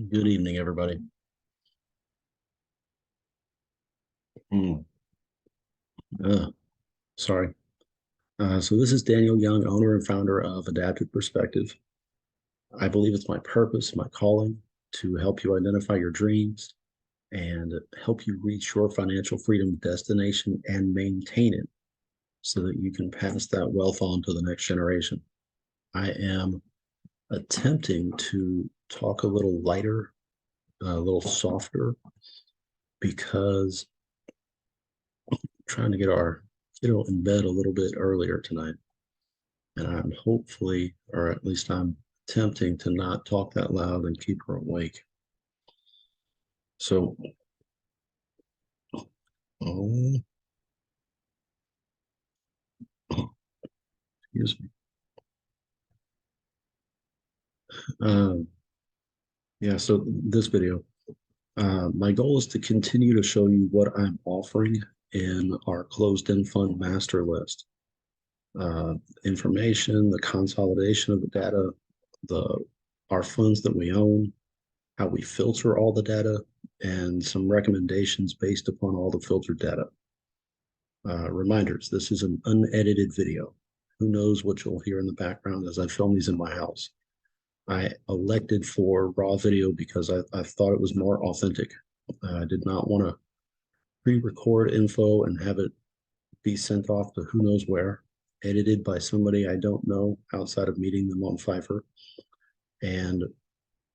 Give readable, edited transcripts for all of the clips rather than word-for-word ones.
Good evening, everybody. Mm, uh, sorry. So this is Daniel Young, owner and founder of Adaptive Perspective. I believe it's my purpose, my calling to help you identify your dreams and help you reach your financial freedom destination and maintain it so that you can pass that wealth on to the next generation. I am attempting to talk a little lighter, a little softer, because I'm trying to get our kiddo in bed a little bit earlier tonight. And I'm hopefully, or at least I'm attempting to not talk that loud and keep her awake. So, oh, excuse me. Um, yeah, so this video, my goal is to continue to show you what I'm offering in our closed-end fund master list. Uh, Information, the consolidation of the data, the our funds that we own, how we filter all the data, and some recommendations based upon all the filtered data. Reminders, this is an unedited video. Who knows what you'll hear in the background as I film these in my house. I elected for raw video because I thought it was more authentic. I did not want to pre-record info and have it be sent off to who knows where, edited by somebody I don't know outside of meeting them on Fiverr, and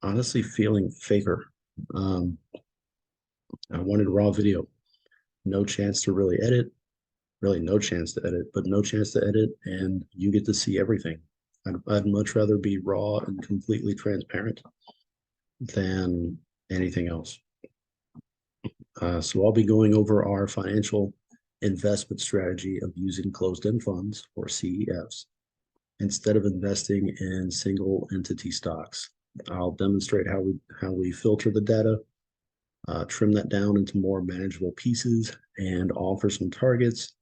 honestly feeling faker. Um, I wanted raw video, no chance to really edit, really no chance to edit, but no chance to edit, and you get to see everything. I'd much rather be raw and completely transparent than anything else. So I'll be going over our financial investment strategy of using closed-end funds, or CEFs, instead of investing in single entity stocks. I'll demonstrate how we filter the data, trim that down into more manageable pieces, and offer some targets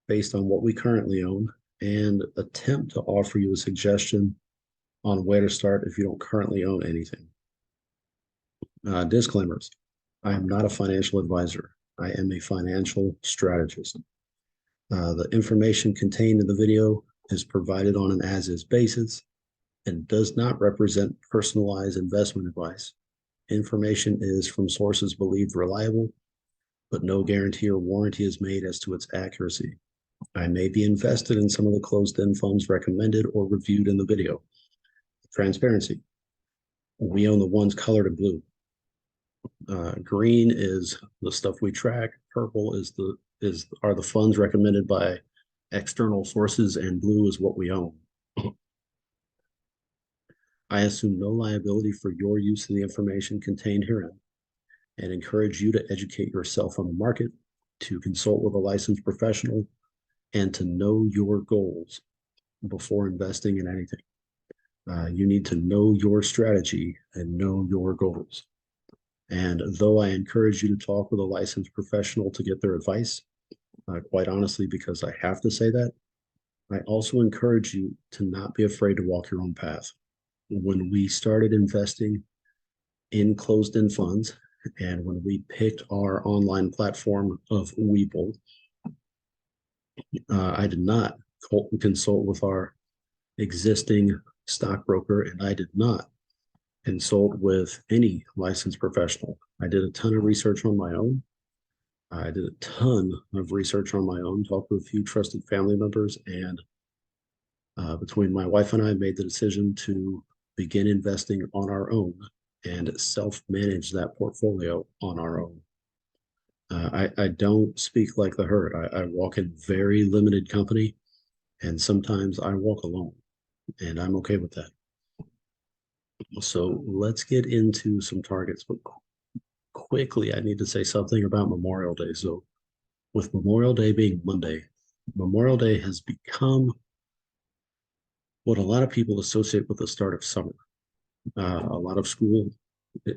based on what we currently own, and attempt to offer you a suggestion on where to start if you don't currently own anything. Disclaimers. I am not a financial advisor. I am a financial strategist. The information contained in the video is provided on an as-is basis and does not represent personalized investment advice. Information is from sources believed reliable, but no guarantee or warranty is made as to its accuracy. I may be invested in some of the closed-end funds recommended or reviewed in the video. Transparency. We own the ones colored in blue. Green is the stuff we track. Purple are the funds recommended by external sources, and blue is what we own. I assume no liability for your use of the information contained herein and encourage you to educate yourself on the market, to consult with a licensed professional, and to know your goals before investing in anything. You need to know your strategy and know your goals. And though I encourage you to talk with a licensed professional to get their advice, quite honestly, because I have to say that, I also encourage you to not be afraid to walk your own path. When we started investing in closed-end funds, and when we picked our online platform of Webull, I did not consult with our existing stockbroker, and I did not consult with any licensed professional. I did a ton of research on my own. I did a ton of research on my own, talked to a few trusted family members, and between my wife and I made the decision to begin investing on our own and self-manage that portfolio on our own. I don't speak like the herd. I walk in very limited company, and sometimes I walk alone, and I'm okay with that. So let's get into some targets. But quickly, I need to say something about Memorial Day. So with Memorial Day being Monday, Memorial Day has become what a lot of people associate with the start of summer. A lot of school,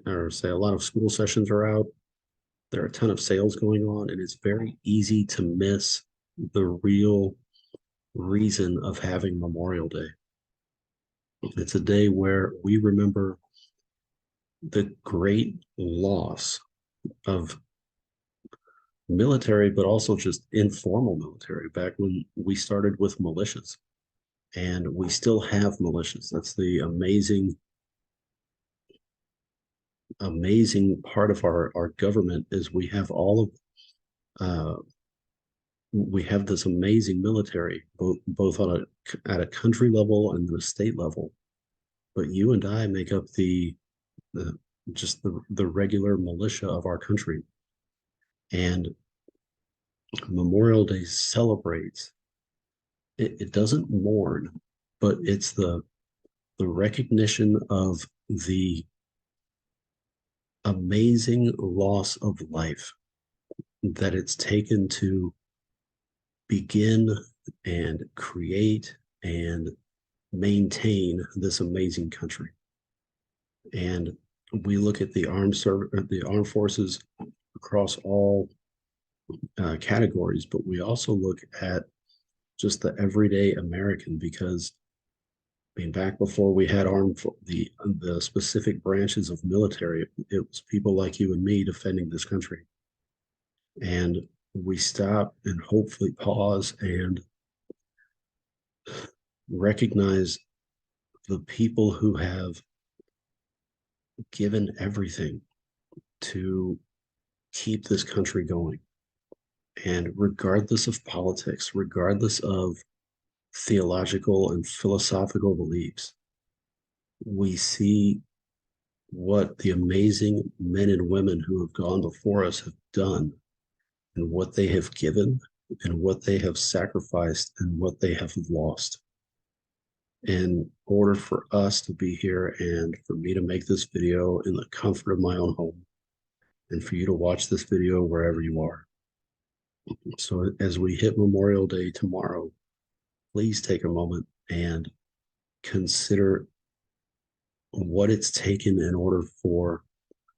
or say a lot of school sessions are out. There are a ton of sales going on, and it's very easy to miss the real reason of having Memorial Day. It's a day where we remember the great loss of military, but also just informal military back when we started with militias. And we still have militias. That's the amazing part of our government is we have all of we have this amazing military, both on at a country level and the state level. But you and I make up the just the regular militia of our country. And Memorial Day celebrates. It doesn't mourn, but it's the recognition of the amazing loss of life that it's taken to begin and create and maintain this amazing country. And we look at the armed forces across all categories, but we also look at just the everyday American because I mean, back before we had the specific branches of military, it was people like you and me defending this country. And we stop and hopefully pause and recognize the people who have given everything to keep this country going. And regardless of politics, regardless of theological and philosophical beliefs, we see what the amazing men and women who have gone before us have done and what they have given and what they have sacrificed and what they have lost. In order for us to be here and for me to make this video in the comfort of my own home and for you to watch this video wherever you are. So as we hit Memorial Day tomorrow, please take a moment and consider what it's taken in order for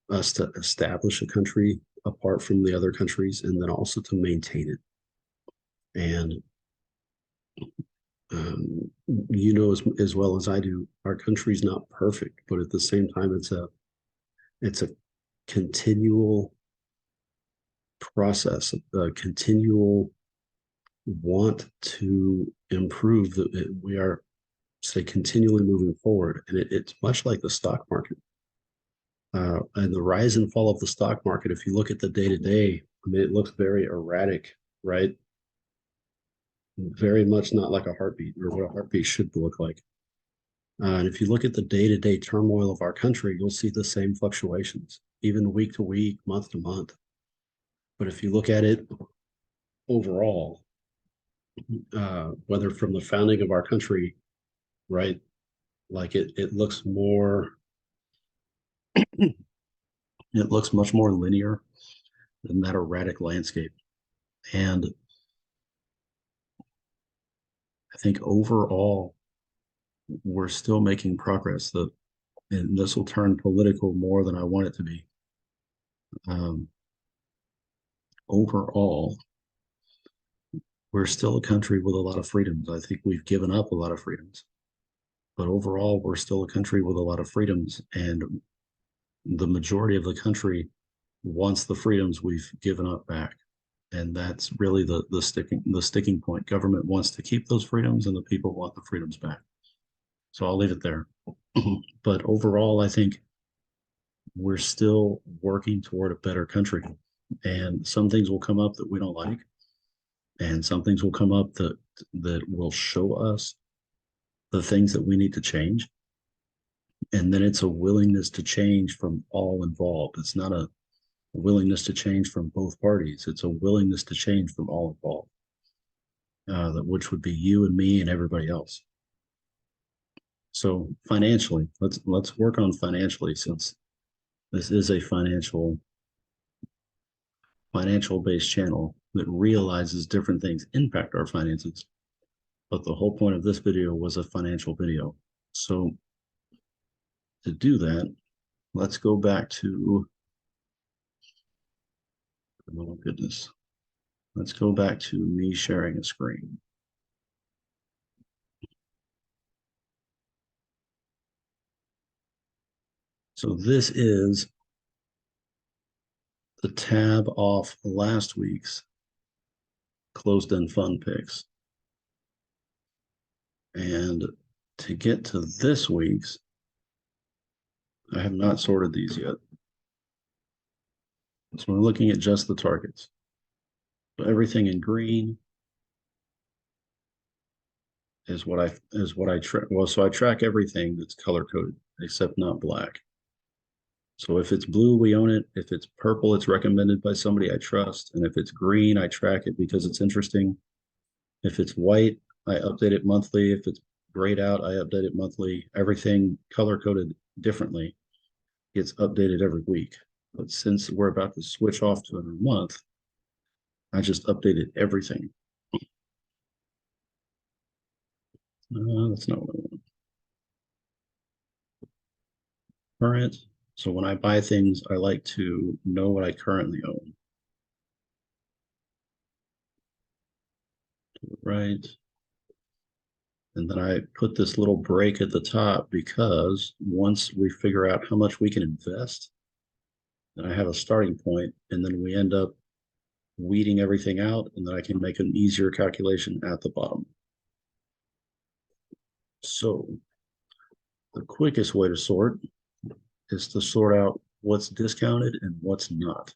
us to establish a country apart from the other countries and then also to maintain it. And you know as well as I do, our country's not perfect, but at the same time, it's a continual process, a continual want to improve. That we are, say, continually moving forward, and it's much like the stock market. And the rise and fall of the stock market, if you look at the day to day, I mean, it looks very erratic, right? Very much not like a heartbeat or what a heartbeat should look like. And if you look at the day to day turmoil of our country, you'll see the same fluctuations, even week to week, month to month. But if you look at it overall, whether from the founding of our country, right, like it looks more, it looks much more linear than that erratic landscape. And I think overall, we're still making progress. And this will turn political more than I want it to be. Um, Overall, we're still a country with a lot of freedoms. I think we've given up a lot of freedoms, but overall, we're still a country with a lot of freedoms. And the majority of the country wants the freedoms we've given up back. And that's really the sticking point. Government wants to keep those freedoms, and the people want the freedoms back. So I'll leave it there. But overall, I think we're still working toward a better country. And some things will come up that we don't like, and some things will come up that will show us the things that we need to change. And then it's a willingness to change from all involved. It's not a willingness to change from both parties. It's a willingness to change from all involved, which would be you and me and everybody else. So financially, let's work on financially, since this is a financial based channel that realizes different things impact our finances. But the whole point of this video was a financial video. So to do that, let's go back to, oh goodness, let's go back to me sharing a screen. So this is the tab off last week's closed-end fund picks. And to get to this week's, I have not sorted these yet. So we're looking at just the targets. So everything in green is what I track. Well, so I track everything that's color coded except not black. So if it's blue, we own it. If it's purple, it's recommended by somebody I trust. And if it's green, I track it because it's interesting. If it's white, I update it monthly. If it's grayed out, I update it monthly. Everything color coded differently gets updated every week. But since we're about to switch off to another month, I just updated everything. That's not what I want. Current. So when I buy things, I like to know what I currently own. Right. And then I put this little break at the top because once we figure out how much we can invest, then I have a starting point, and then we end up weeding everything out, and then I can make an easier calculation at the bottom. So the quickest way to sort is to sort out what's discounted and what's not.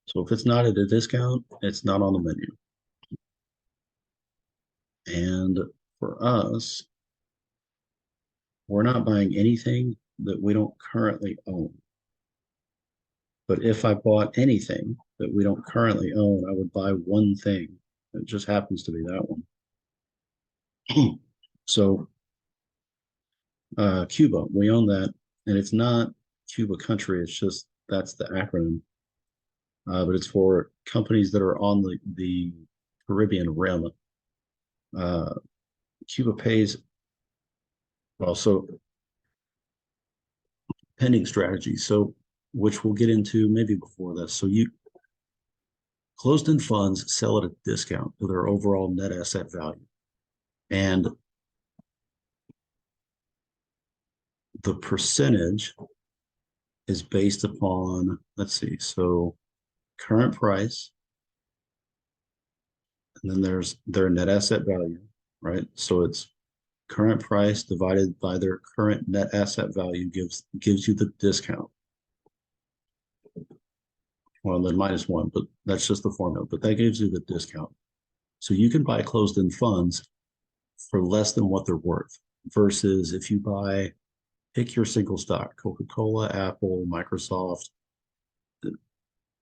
So if it's not at a discount, it's not on the menu. And for us, we're not buying anything that we don't currently own. But if I bought anything that we don't currently own, I would buy one thing. It just happens to be that one. So Cuba, we own that, and it's not Cuba country. It's just that's the acronym, but it's for companies that are on the Caribbean rim. Uh, Cuba pays well, so pending strategy. So which we'll get into maybe before this. So you closed-end funds sell at a discount to their overall net asset value, and the percentage is based upon, let's see, so current price, and then there's their net asset value, right? So it's current price divided by their current net asset value gives you the discount. Well, then minus one, but that's just the formula. But that gives you the discount. So you can buy closed-end funds for less than what they're worth. Versus if you buy, pick your single stock, Coca-Cola, Apple, Microsoft.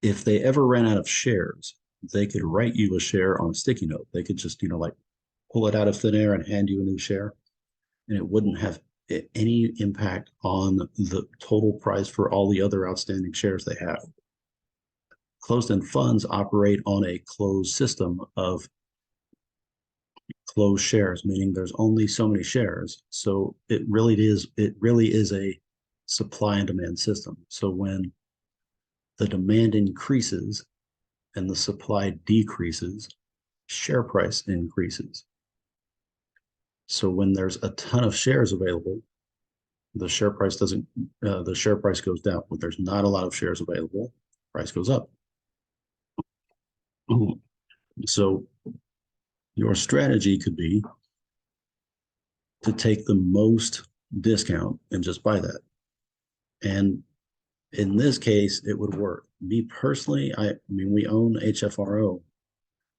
If they ever ran out of shares, they could write you a share on a sticky note. They could just, like pull it out of thin air and hand you a new share, and it wouldn't have any impact on the total price for all the other outstanding shares they have. Closed-end funds operate on a closed system of closed shares, meaning there's only so many shares. So it really is a supply and demand system. So when the demand increases and the supply decreases, share price increases. So when there's a ton of shares available, the share price goes down. When there's not a lot of shares available, price goes up. So your strategy could be to take the most discount and just buy that. And in this case, it would work. Me personally, I mean, we own HFRO.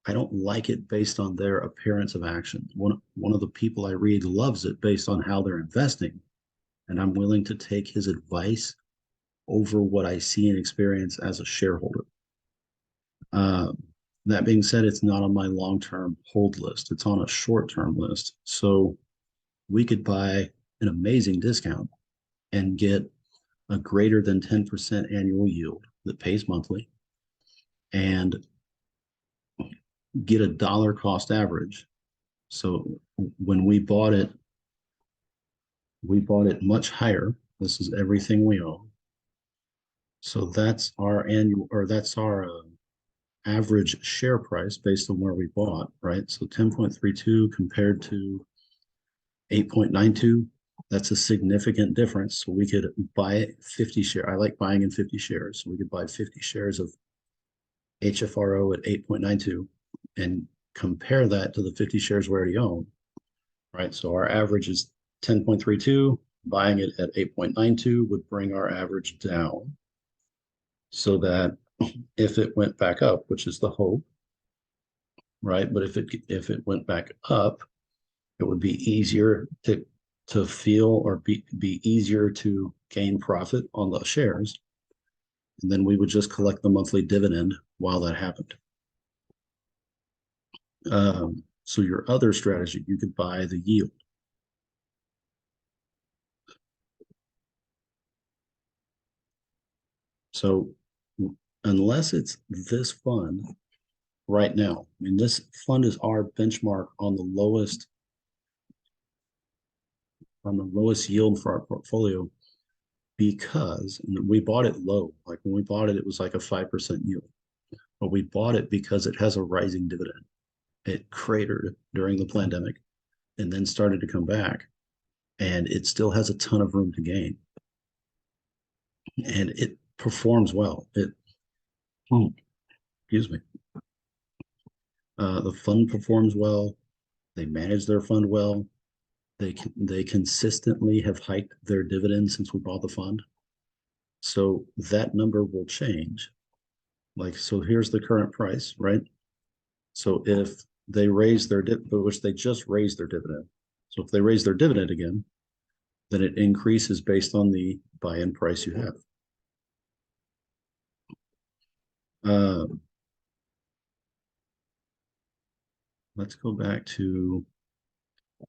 I don't like it based on their appearance of action. One of the people I read loves it based on how they're investing, and I'm willing to take his advice over what I see and experience as a shareholder. Uh, that being said, it's not on my long-term hold list. It's on a short-term list. So we could buy an amazing discount and get a greater than 10% annual yield that pays monthly and get a dollar cost average. So when we bought it much higher. This is everything we own. So that's our annual, or that's our average share price based on where we bought, right? So 10.32 compared to 8.92, that's a significant difference. So we could buy 50 shares. I like buying in 50 shares. So we could buy 50 shares of HFRO at 8.92 and compare that to the 50 shares we already own, right? So our average is 10.32. Buying it at 8.92 would bring our average down so that if it went back up, which is the hope, right? But if it went back up, it would be easier to feel or be easier to gain profit on the shares. And then we would just collect the monthly dividend while that happened. So your other strategy, you could buy the yield. So unless it's this fund right now, I mean, this fund is our benchmark on the lowest yield for our portfolio because we bought it low. Like when we bought it, it was like a 5% yield, but we bought it because it has a rising dividend. It cratered during the pandemic and then started to come back, and it still has a ton of room to gain. And it performs well. Excuse me. The fund performs well. They manage their fund well. They consistently have hiked their dividends since we bought the fund. So that number will change. Like, so here's the current price, right? So if they raise their which they just raised their dividend. So if they raise their dividend again, then it increases based on the buy-in price you have. Uh, let's go back to,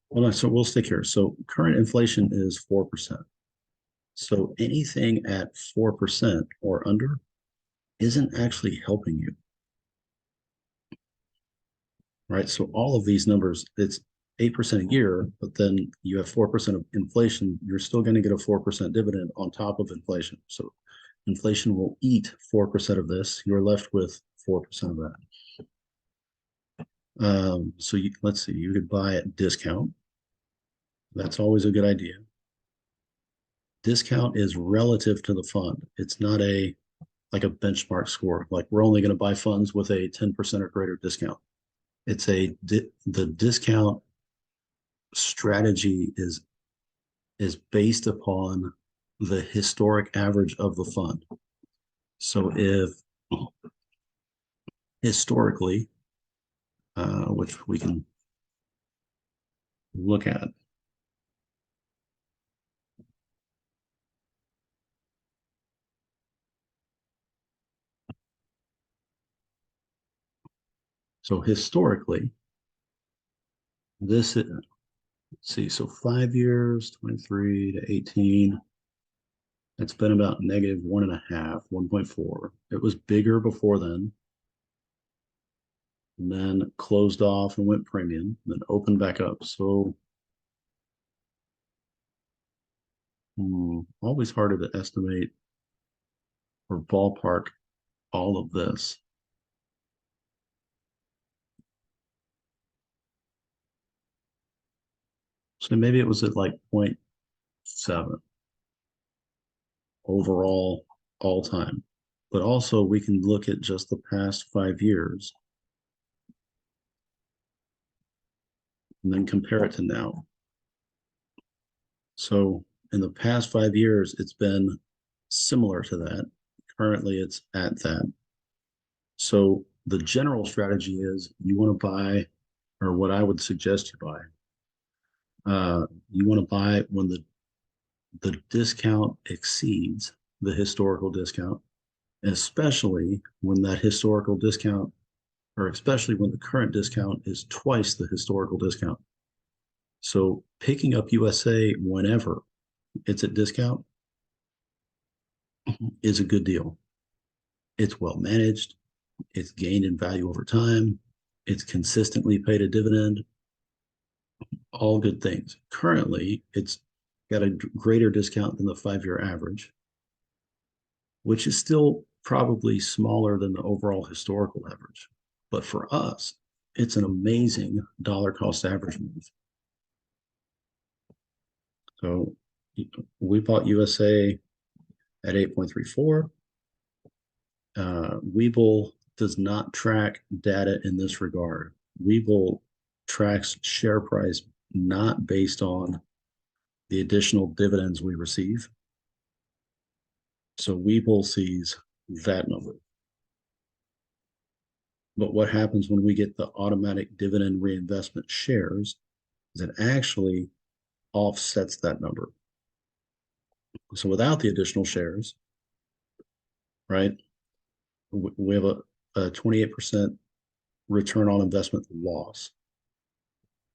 well, so we'll stick here. So current inflation is 4%. So anything at 4% or under isn't actually helping you, right? So all of these numbers, it's 8% a year, but then you have 4% of inflation, you're still going to get a 4% dividend on top of inflation. So inflation will eat 4% of this. You're left with 4% of that. Let's see, you could buy at discount. That's always a good idea. Discount is relative to the fund. It's not like a benchmark score. Like we're only going to buy funds with a 10% or greater discount. It's the discount strategy is based upon the historic average of the fund. So if historically, which we can look at, so historically, this is, let's see, so 5 years, 23 to 18, it's been about negative 1.5, 1.4. It was bigger before then, and then closed off and went premium, then opened back up. So always harder to estimate or ballpark all of this. So maybe it was at like 0.7 overall all time. But also we can look at just the past 5 years and then compare it to now. So in the past 5 years, it's been similar to that. Currently, it's at that. So the general strategy is you want to buy, or what I would suggest you buy. You want to buy when the discount exceeds the historical discount, especially when that historical discount, or especially when the current discount is twice the historical discount. So picking up USA whenever it's at discount is a good deal. It's well managed. It's gained in value over time. It's consistently paid a dividend. All good things. Currently, it's got a greater discount than the 5-year average, which is still probably smaller than the overall historical average. But for us, it's an amazing dollar cost average move. So we bought USA at 8.34. Webull does not track data in this regard. Webull tracks share price not based on the additional dividends we receive. So Webull sees that number. But what happens when we get the automatic dividend reinvestment shares is it actually offsets that number. So without the additional shares, right, we have a 28% return on investment loss.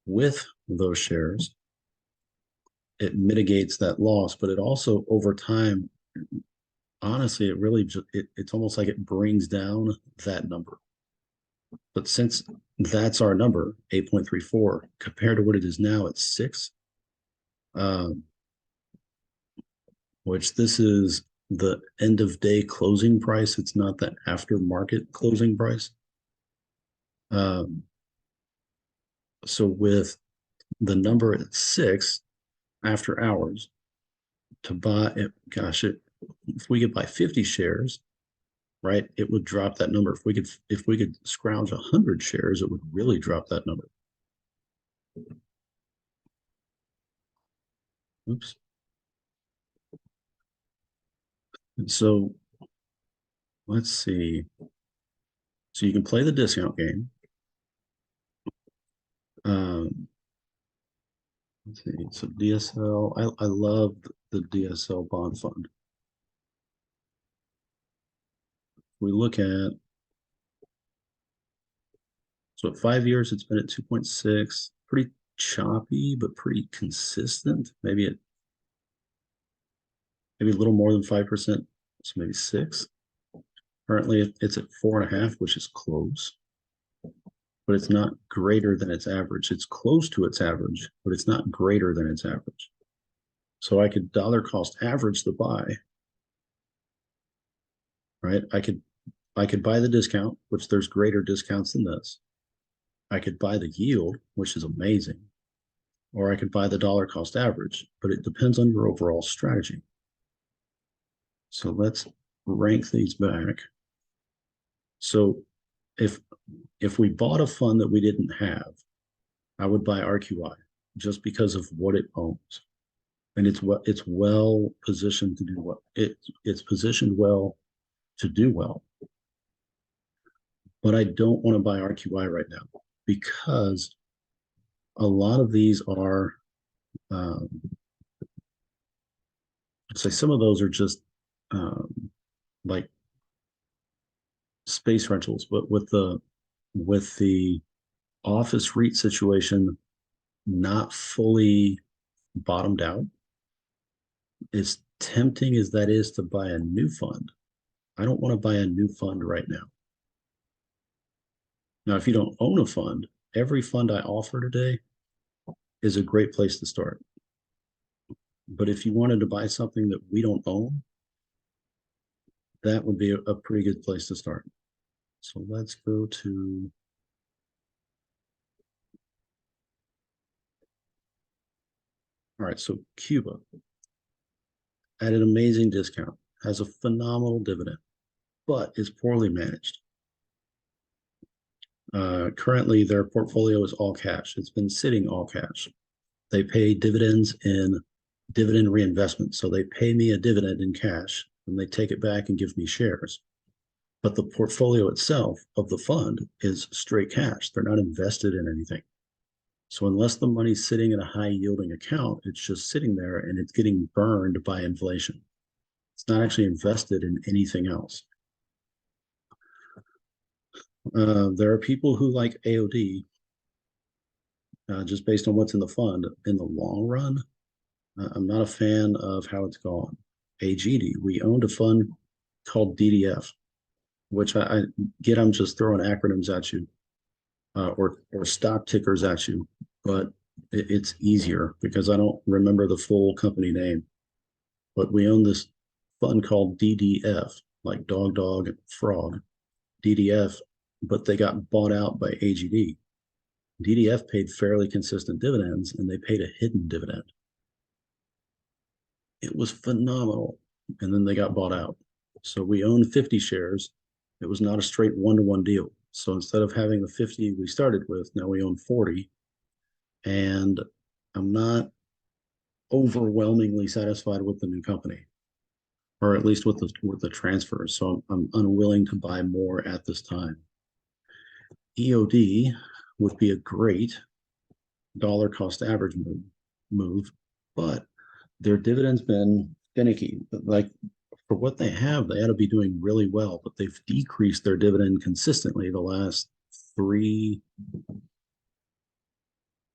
With those shares, it mitigates that loss, but it also over time, honestly, it really it's almost like it brings down that number. But since that's our number, 8.34, compared to what it is now at 6, um, which this is the end of day closing price. It's not the after market closing price. Um, so with the number at 6 after hours to buy it, gosh, if we could buy 50 shares, right, it would drop that number. If we could scrounge 100 shares, it would really drop that number. Oops. And so let's see. So you can play the discount game. Let's see. So DSL, I love the DSL bond fund. We look at, so at 5 years, it's been at 2.6, pretty choppy, but pretty consistent. Maybe a little more than 5%, so maybe 6. Currently, it's at 4.5, which is close, but it's not greater than its average. It's close to its average, but it's not greater than its average. So I could dollar cost average the buy, right? I could buy the discount, which there's greater discounts than this. I could buy the yield, which is amazing, or I could buy the dollar cost average, but it depends on your overall strategy. So let's rank these back. So if we bought a fund that we didn't have, I would buy RQI just because of what it owns. And it's well positioned to do what it's positioned well to do well. But I don't want to buy RQI right now because a lot of these are say some of those are just like space rentals, but with the office REIT situation not fully bottomed out, as tempting as that is to buy a new fund, I don't want to buy a new fund right now. Now, if you don't own a fund, every fund I offer today is a great place to start. But if you wanted to buy something that we don't own, that would be a pretty good place to start. So let's go to all right. So Cuba at an amazing discount has a phenomenal dividend, but is poorly managed. Currently, their portfolio is all cash. It's been sitting all cash. They pay dividends in dividend reinvestment. So they pay me a dividend in cash and they take it back and give me shares. But the portfolio itself of the fund is straight cash. They're not invested in anything. So unless the money's sitting in a high yielding account, it's just sitting there and it's getting burned by inflation. It's not actually invested in anything else. There are people who like AOD just based on what's in the fund. In the long run, I'm not a fan of how it's gone. AGD, we owned a fund called DDF, which I get. I'm just throwing acronyms at you or stock tickers at you, but it's easier because I don't remember the full company name. But we own this fund called DDF, like Dog Dog and Frog, DDF, but they got bought out by AGD. DDF paid fairly consistent dividends and they paid a hidden dividend. It was phenomenal. And then they got bought out. So we owned 50 shares. It was not a straight one-to-one deal. So instead of having the 50 we started with, now we own 40. And I'm not overwhelmingly satisfied with the new company, or at least with the transfers. So I'm unwilling to buy more at this time. EOD would be a great dollar cost average move, but their dividend's been finicky. Like for what they have, they ought to be doing really well, but they've decreased their dividend consistently the last three.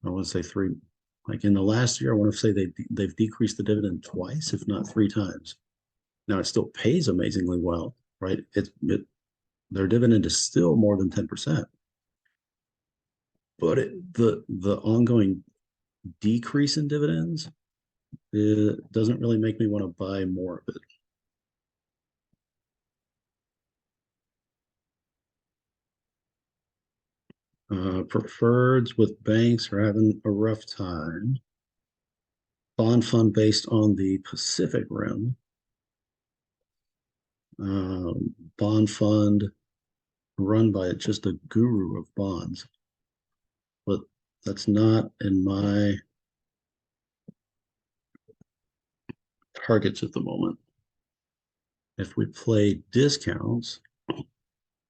I want to say three. Like in the last year, I want to say they've decreased the dividend twice, if not three times. Now it still pays amazingly well, right? Their dividend is still more than 10%, but the ongoing decrease in dividends, it doesn't really make me want to buy more of it. Preferreds with banks are having a rough time. Bond fund based on the Pacific Rim. Bond fund run by just a guru of bonds, but that's not in my targets at the moment. If we play discounts,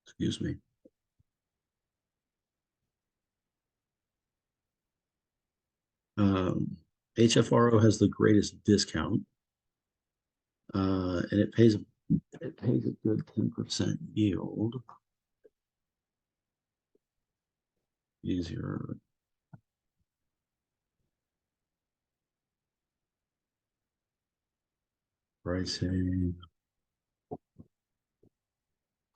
excuse me, HFRO has the greatest discount, and it pays a good 10% yield. Easier pricing.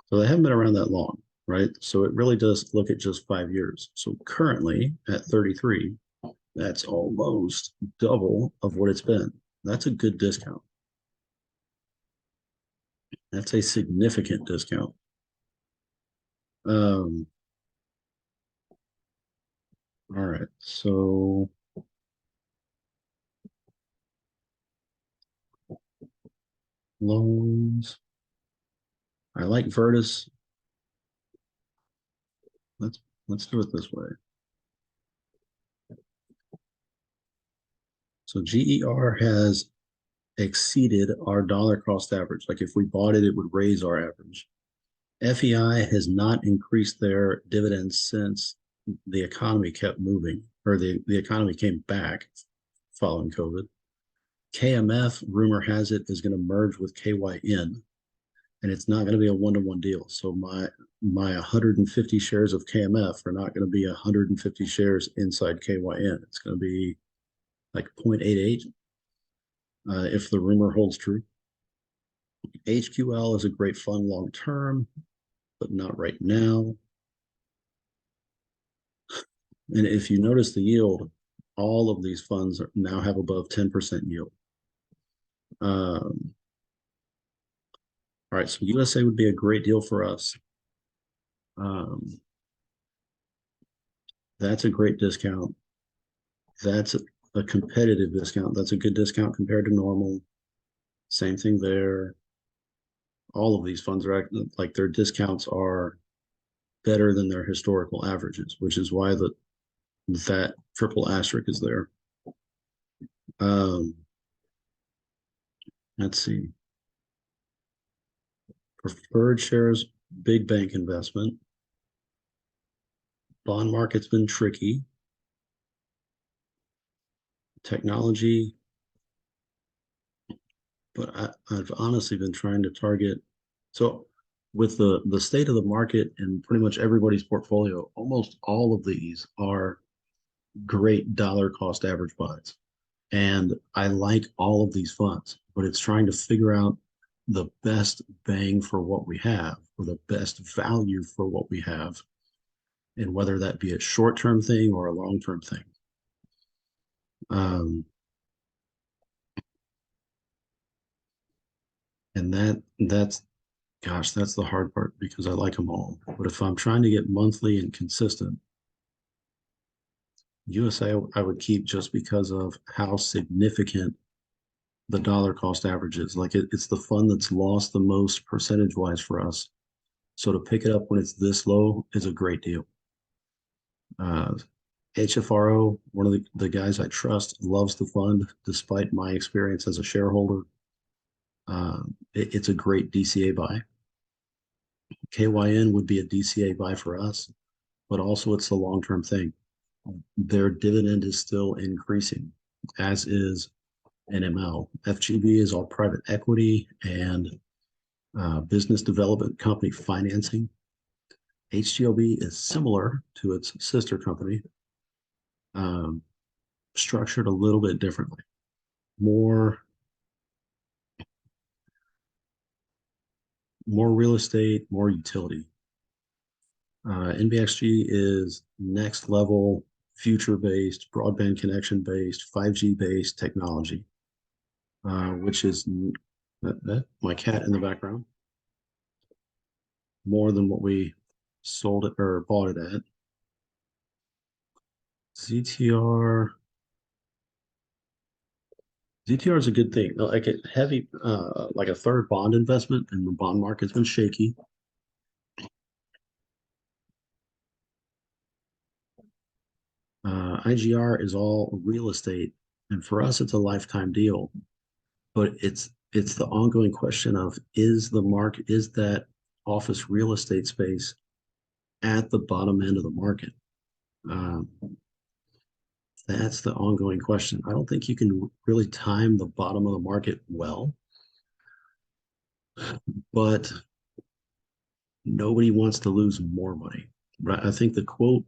So they haven't been around that long, right? So it really does look at just 5 years. So currently at 33, that's almost double of what it's been. That's a good discount. That's a significant discount. Um, all right. So loans. I like Virtus. Let's let's do it this way. So GER has exceeded our dollar cost average. Like if we bought it, it would raise our average. FEI has not increased their dividends since the economy kept moving, or the economy came back following COVID. KMF, rumor has it, is going to merge with KYN, and it's not going to be a one-to-one deal. So my 150 shares of KMF are not going to be 150 shares inside KYN. It's going to be like 0.88 if the rumor holds true. HQL is a great fund long term, but not right now. And if you notice the yield, all of these funds now have above 10% yield. All right, so USA would be a great deal for us. That's a great discount. That's a competitive discount. That's a good discount compared to normal. Same thing there. All of these funds are like their discounts are better than their historical averages, which is why that triple asterisk is there. Um, let's see. Preferred shares, big bank investment. Bond market's been tricky. Technology, but I've honestly been trying to target. So with the state of the market and pretty much everybody's portfolio, almost all of these are great dollar cost average buys. And I like all of these funds, but it's trying to figure out the best bang for what we have, or the best value for what we have, and whether that be a short-term thing or a long-term thing. And that's Gosh, that's the hard part because I like them all. But if I'm trying to get monthly and consistent, USA I would keep just because of how significant the dollar cost average is. Like it's the fund that's lost the most percentage wise for us. So to pick it up when it's this low is a great deal. Uh, HFRO, one of the guys I trust, loves the fund despite my experience as a shareholder. It's a great DCA buy. KYN would be a DCA buy for us, but also it's a long term thing. Their dividend is still increasing, as is NML. FGB is all private equity and business development company financing. HGLB is similar to its sister company, um, structured a little bit differently. More more real estate, more utility. NBXG is next level, future based, broadband connection based, 5G based technology, which is my cat in the background, more than what we sold it or bought it at. ZTR. ZTR is a good thing. Like a heavy, like a third bond investment, and the bond market's been shaky. IGR is all real estate, and for us, it's a lifetime deal. But it's the ongoing question of is that office real estate space at the bottom end of the market? Um, that's the ongoing question. I don't think you can really time the bottom of the market well, but nobody wants to lose more money, right? I think the quote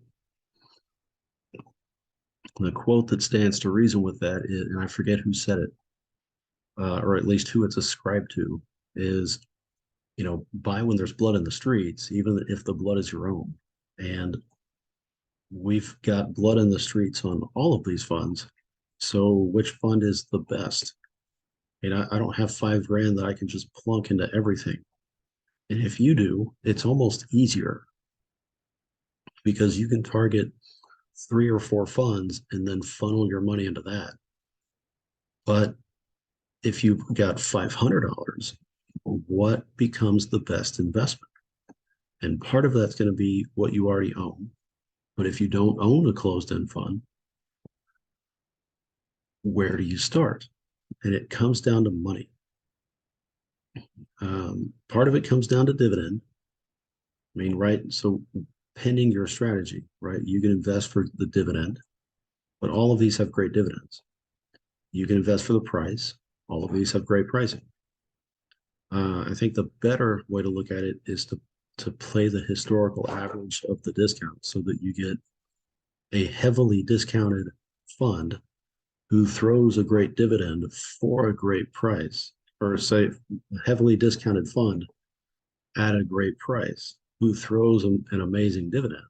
that stands to reason with that is, and I forget who said it, or at least who it's ascribed to, is buy when there's blood in the streets, even if the blood is your own. And we've got blood in the streets on all of these funds. So which fund is the best? And I don't have 5 grand that I can just plunk into everything. And if you do, it's almost easier because you can target 3 or 4 funds and then funnel your money into that. But if you've got $500, what becomes the best investment? And part of that's going to be what you already own. But if you don't own a closed end fund, where do you start? And it comes down to money. Part of it comes down to dividend. I mean, right? So, pending your strategy, right? You can invest for the dividend, but all of these have great dividends. You can invest for the price. All of these have great pricing. I think the better way to look at it is to play the historical average of the discount so that you get a heavily discounted fund who throws a great dividend for a great price, or say a heavily discounted fund at a great price who throws an amazing dividend,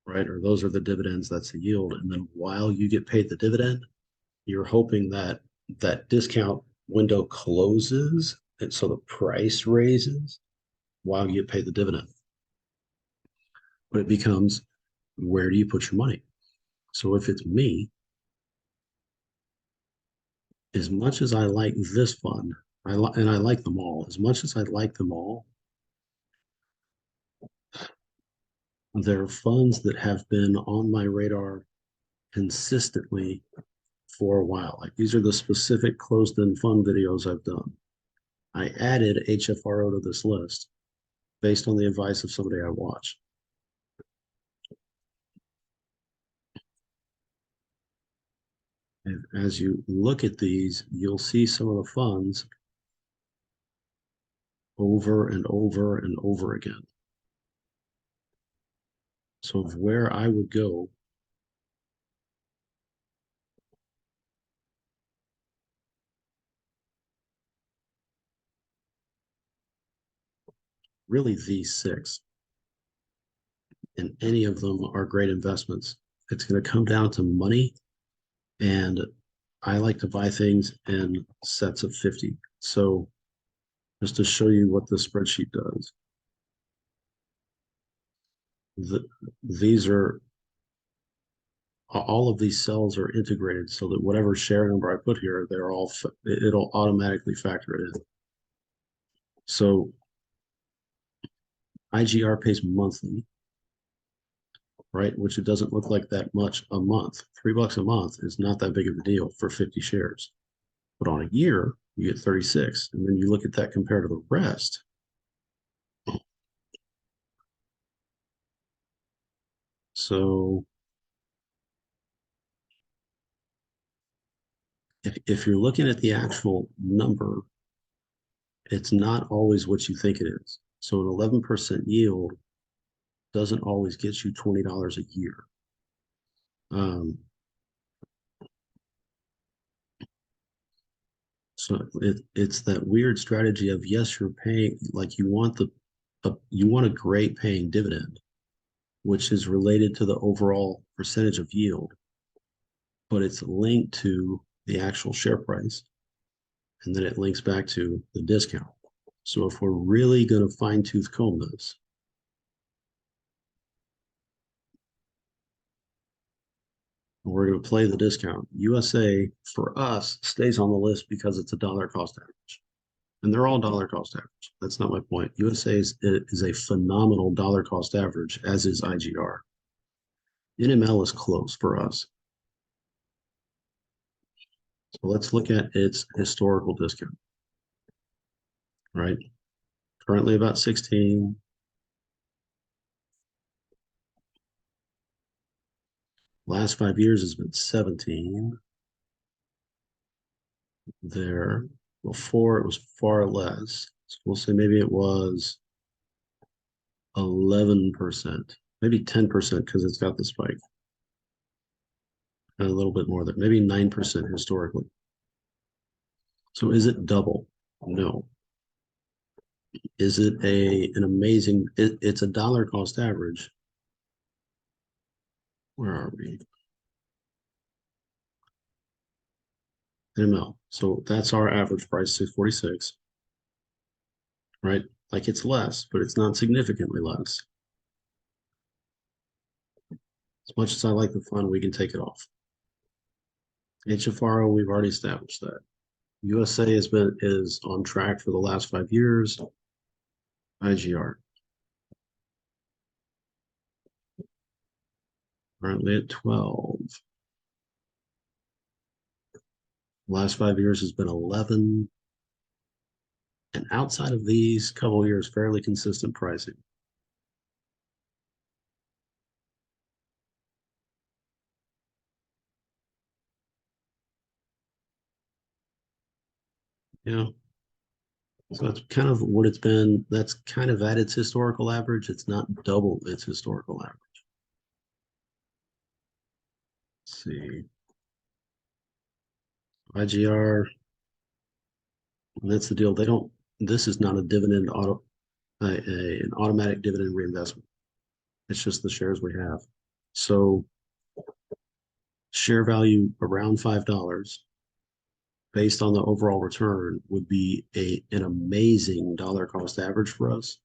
right? Or those are the dividends, that's the yield. And then while you get paid the dividend, you're hoping that that discount window closes and so the price raises while you get paid the dividend. But it becomes, where do you put your money? So if it's me, as much as I like this fund, and I like them all. As much as I like them all, there are funds that have been on my radar consistently for a while. Like these are the specific closed-end fund videos I've done. I added HFRO to this list based on the advice of somebody I watch. And as you look at these, you'll see some of the funds over and over and over again. So where I would go, really these 6, and any of them are great investments. It's going to come down to money, and I like to buy things in sets of 50. So just to show you what the spreadsheet does. The, these are all of these cells are integrated so that whatever share number I put here, they're all it'll automatically factor it in. So IGR pays monthly, right? Which it doesn't look like that much a month. $3 a month is not that big of a deal for 50 shares. But on a year, you get 36. And then you look at that compared to the rest. So if you're looking at the actual number, it's not always what you think it is. So an 11% yield doesn't always get you $20 a year. Um, so it's that weird strategy of, yes, you're paying, like you want a great paying dividend, which is related to the overall percentage of yield, but it's linked to the actual share price. And then it links back to the discount. So if we're really going to fine tooth comb this, we're going to play the discount. USA for us stays on the list because it's a dollar cost average. And they're all dollar cost average. That's not my point. USA is a phenomenal dollar cost average, as is IGR. NML is close for us. So let's look at its historical discount, right? Currently about 16. Last 5 years has been 17. There. Before it was far less. So we'll say maybe it was 11%, maybe 10% because it's got the spike. And a little bit more than maybe 9% historically. So is it double? No. Is it an amazing, it's a dollar cost average. Where are we? ML. So that's our average price, 646, right? Like it's less, but it's not significantly less. As much as I like the fun, we can take it off. HFRO, we've already established that. USA is on track for the last 5 years. IGR currently at 12. Last 5 years has been 11. And outside of these couple of years, fairly consistent pricing. Yeah. So that's kind of what it's been. That's kind of at its historical average. It's not double its historical average. Let's see. IGR, and that's the deal. They don't, this is not a dividend an automatic dividend reinvestment. It's just the shares we have. So share value around $5 based on the overall return would be an amazing dollar cost average for us.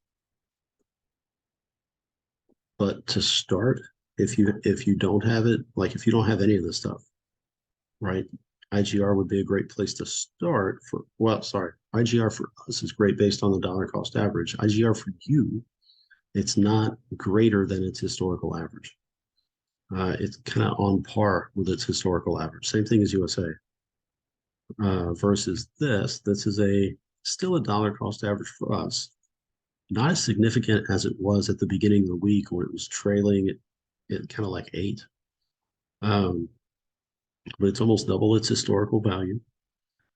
But to start, if you don't have it, like if you don't have any of this stuff, right? IGR would be a great place to start for, well, sorry, IGR for us is great based on the dollar cost average. IGR for you, it's not greater than its historical average. It's kind of on par with its historical average. Same thing as USA. Versus this is still a dollar cost average for us. Not as significant as it was at the beginning of the week when it was trailing at kind of like 8. But it's almost double its historical value.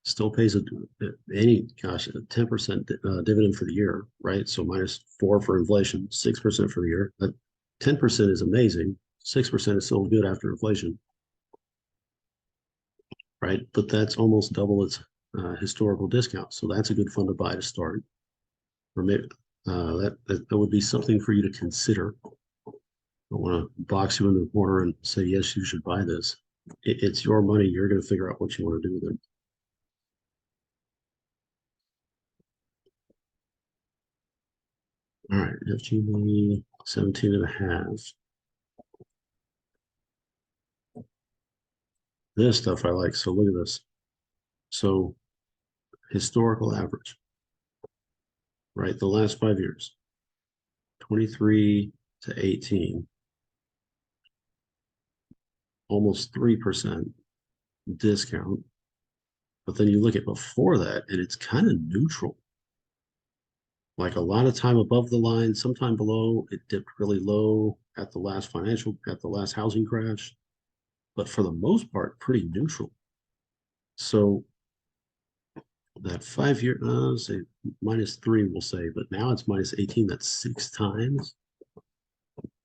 Still pays a 10% dividend for the year, right? So -4 for inflation, 6% for the year. 10% is amazing. 6% is still good after inflation, right? But that's almost double its historical discount. So that's a good fund to buy to start. Or maybe that would be something for you to consider. I don't want to box you in the corner and say, yes, you should buy this. It's your money. You're going to figure out what you want to do with it. All right, FGB 17 and a half. This stuff I like. So look at this. So historical average, right? The last 5 years, 23 to 18, almost 3% discount. But then you look at before that and it's kind of neutral. Like a lot of time above the line, sometime below, it dipped really low at the last housing crash. But for the most part, pretty neutral. So that 5 year, say -3, we'll say, but now it's -18. That's 6 times.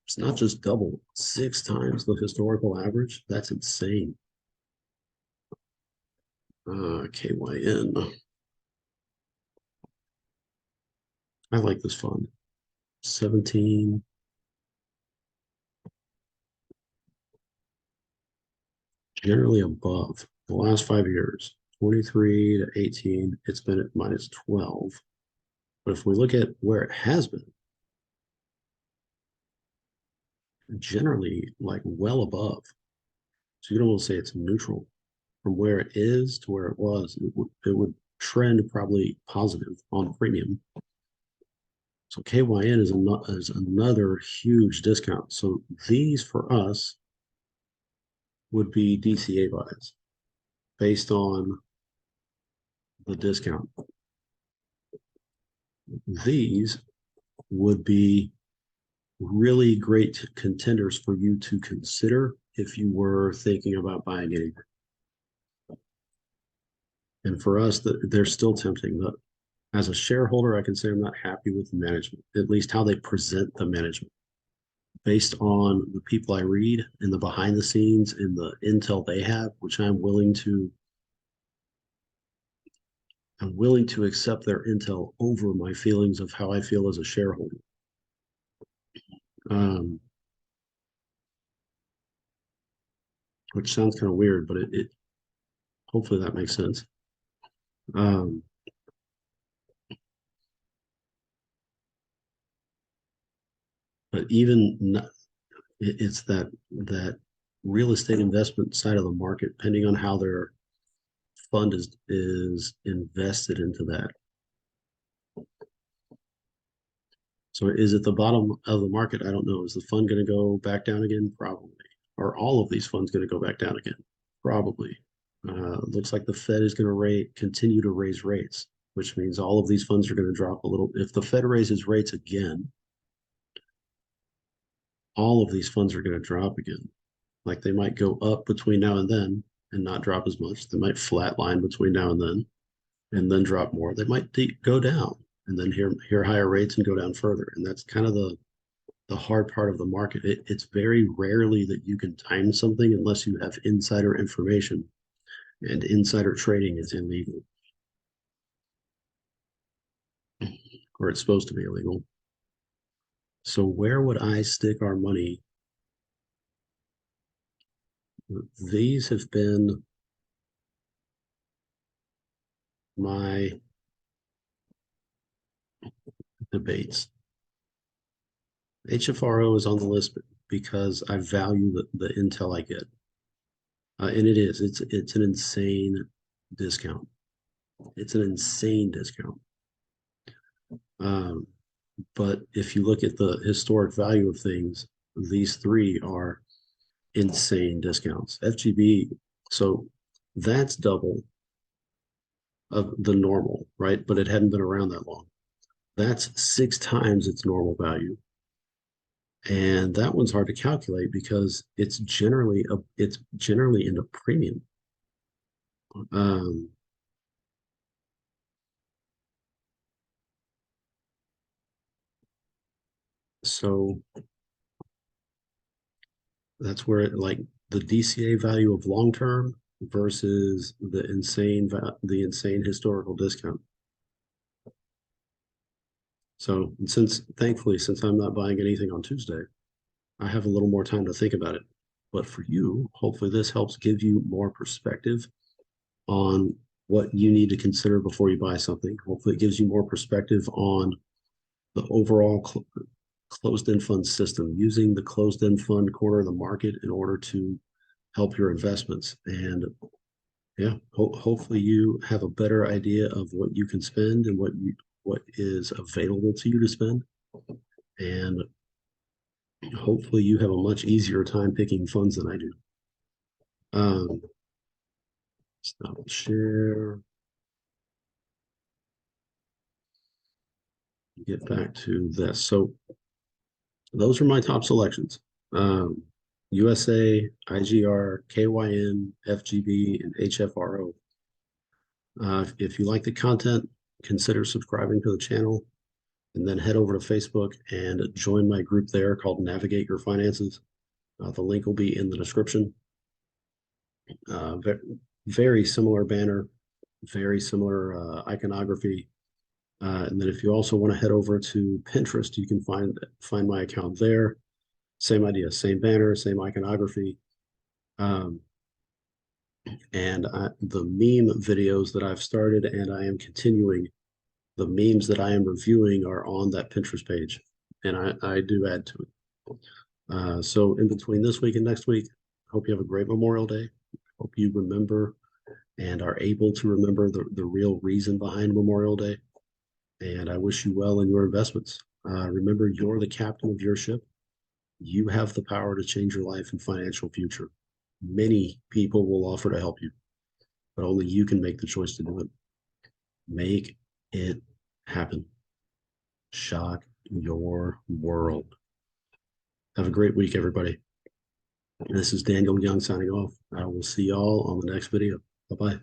It's not just double, 6 times the historical average. That's insane. KYN. I like this fund. 17, generally above the last 5 years. 23 to 18, it's been at -12. But if we look at where it has been, generally like well above. So you can almost say it's neutral from where it is to where it was. It would trend probably positive on premium. So KYN is another huge discount. So these for us would be DCA buys based on the discount. These would be really great contenders for you to consider if you were thinking about buying anything. And for us, they're still tempting. But as a shareholder, I can say I'm not happy with the management, at least how they present the management. Based on the people I read and the behind the scenes and the intel they have, which I'm willing to accept their intel over my feelings of how I feel as a shareholder. Um, which sounds kind of weird, but it hopefully that makes sense. Um, but even not, it's that real estate investment side of the market, depending on how their fund is invested into that. So is it the bottom of the market? I don't know. Is the fund going to go back down again? Probably. Are all of these funds going to go back down again? Probably. Looks like the Fed is going to continue to raise rates, which means all of these funds are going to drop a little. If the Fed raises rates again, all of these funds are going to drop again. Like they might go up between now and then and not drop as much. They might flatline between now and then drop more. They might go down and then hear higher rates and go down further. And that's kind of the hard part of the market. It's very rarely that you can time something unless you have insider information, and insider trading is illegal, or it's supposed to be illegal. So where would I stick our money? These have been my debates. HFRO is on the list because I value the intel I get. And it's an insane discount. It's an insane discount. Um, but if you look at the historic value of things, these three are insane discounts. FGB, so that's double of the normal, right? But it hadn't been around that long. That's 6 times its normal value. And that one's hard to calculate because it's generally in the premium. Um, so that's where like the DCA value of long term versus the insane historical discount. So since I'm not buying anything on Tuesday, I have a little more time to think about it. But for you, hopefully this helps give you more perspective on what you need to consider before you buy something. Hopefully it gives you more perspective on the overall closed-end fund system, using the closed-end fund corner of the market in order to help your investments. And yeah, hopefully you have a better idea of what you can spend and what is available to you to spend. And hopefully you have a much easier time picking funds than I do. Um, stop share, get back to this. So those are my top selections. Um, USA, IGR, KYN, FGB, and HFRO. If you like the content, consider subscribing to the channel and then head over to Facebook and join my group there called Navigate Your Finances. The link will be in the description. Very similar banner, very similar iconography. And then if you also want to head over to Pinterest, you can find my account there. Same idea, same banner, same iconography. Um, and the meme videos that I've started and I am continuing, the memes that I am reviewing are on that Pinterest page, and I do add to it. So in between this week and next week, hope you have a great Memorial Day. Hope you remember and are able to remember the real reason behind Memorial Day. And I wish you well in your investments. Remember, you're the captain of your ship. You have the power to change your life and financial future. Many people will offer to help you, but only you can make the choice to do it. Make it happen. Shock your world. Have a great week, everybody. This is Daniel Young signing off. I will see y'all on the next video. Bye-bye.